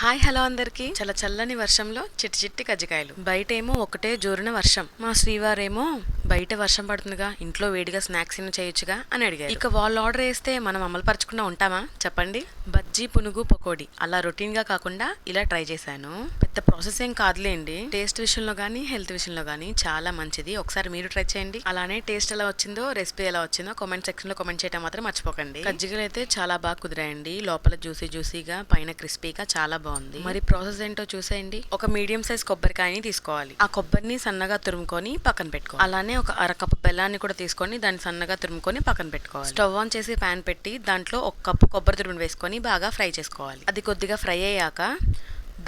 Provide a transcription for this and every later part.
Hi hello అందరికి. చాలా చల్లని వర్షంలో చిట్టి చిట్టి కజ్జికాయలు. బయట ఏమో ఒకటే జోరున వర్షం. మా శ్రీవారేమో బయట వర్షం పడుతుందిగా, ఇంట్లో వేడిగా స్నాక్స్ ఏమైనా చేయొచ్చుగా అని అడిగారు. ఇక వాళ్ళు ఆర్డర్ వేస్తే మనం అమలు పరచకుండా ఉంటామా చెప్పండి. బజ్జీ పునుగు పకోడీ అలా రొటీన్ గా కాకుండా ఇలా ట్రై చేశాను. పెద్ద ప్రాసెస్ ఏం కాదులేండి. టేస్ట్ విషయంలో గానీ హెల్త్ విషయంలో గానీ చాలా మంచిది. ఒకసారి మీరు ట్రై చేయండి. అలానే టేస్ట్ ఎలా వచ్చిందో, రెసిపీ ఎలా వచ్చిందో కామెంట్ సెక్షన్ లో కామెంట్ చేయడం మాత్రం మర్చిపోకండి. కజ్జికాయలు అయితే చాలా బాగా కుదిరాయండి. లోపల జ్యూసీగా, పైన క్రిస్పీగా చాలా బాగుంది. మరి ప్రాసెస్ ఏంటో చూసేయండి. ఒక మీడియం సైజ్ కొబ్బరికాయని తీసుకోవాలి. ఆ కొబ్బరిని సన్నగా తురుముకొని పక్కన పెట్టుకోవాలి. అలానే ఒక అరకప్పు బెల్లాన్ని కూడా తీసుకొని దాన్ని సన్నగా తురుముకొని పక్కన పెట్టుకోవాలి. స్టవ్ ఆన్ చేసి ప్యాన్ పెట్టి దాంట్లో ఒక కప్పు కొబ్బరి తురుముని వేసుకొని బాగా ఫ్రై చేసుకోవాలి. అది కొద్దిగా ఫ్రై అయ్యాక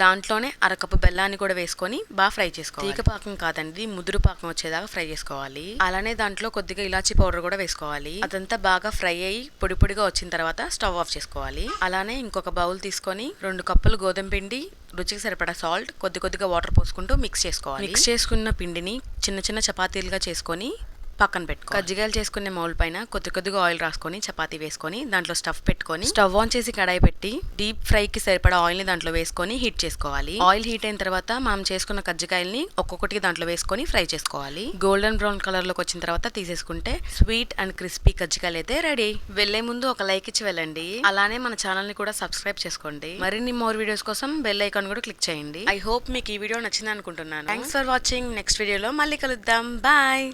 దాంట్లోనే అరకప్పు బెల్లాన్ని కూడా వేసుకొని బాగా ఫ్రై చేసుకోవాలి. తీగ పాకం కాదండి, ముదురు పాకం వచ్చేదాకా ఫ్రై చేసుకోవాలి. అలానే దాంట్లో కొద్దిగా ఇలాచీ పౌడర్ కూడా వేసుకోవాలి. అదంతా బాగా ఫ్రై అయ్యి పొడి పొడిగా వచ్చిన తర్వాత స్టవ్ ఆఫ్ చేసుకోవాలి. అలానే ఇంకొక బౌల్ తీసుకొని 2 కప్పులు గోధుమ పిండి, రుచికి సరిపడా సాల్ట్, కొద్దిగా వాటర్ పోసుకుంటూ మిక్స్ చేసుకోవాలి. మిక్స్ చేసుకున్న పిండిని చిన్న చిన్న చపాతీలుగా చేసుకొని పక్కన పెట్టుకో. కజ్జికాయలు చేసుకునే మౌల్ పైన కొద్దిగా ఆయిల్ రాసుకొని చపాతీ వేసుకొని దాంట్లో స్టఫ్ పెట్టుకొని స్టవ్ ఆన్ చేసి కడాయి పెట్టి డీప్ ఫ్రై కి సరిపడా ఆయిల్ ని దాంట్లో వేసుకొని హీట్ చేసుకోవాలి. ఆయిల్ హీట్ అయిన తర్వాత మనం చేసుకున్న కజ్జికాయల్ని ఒక్కొక్కటి దాంట్లో వేసుకొని ఫ్రై చేసుకోవాలి. గోల్డెన్ బ్రౌన్ కలర్ లోకి వచ్చిన తర్వాత తీసేసుకుంటే స్వీట్ అండ్ క్రిస్పీ కజ్జికాయలు అయితే రెడీ. వెళ్లే ముందు ఒక లైక్ ఇచ్చి వెళ్ళండి. అలానే మన ఛానల్ ని కూడా సబ్స్క్రైబ్ చేసుకోండి. మరిన్ని మోర్ వీడియోస్ కోసం బెల్ ఐకాన్ కూడా క్లిక్ చేయండి. ఐ హోప్ మీకు ఈ వీడియో నచ్చింది అనుకుంటున్నాను. Thanks for watching. నెక్స్ట్ వీడియోలో మళ్ళీ కలుద్దాం. బాయ్.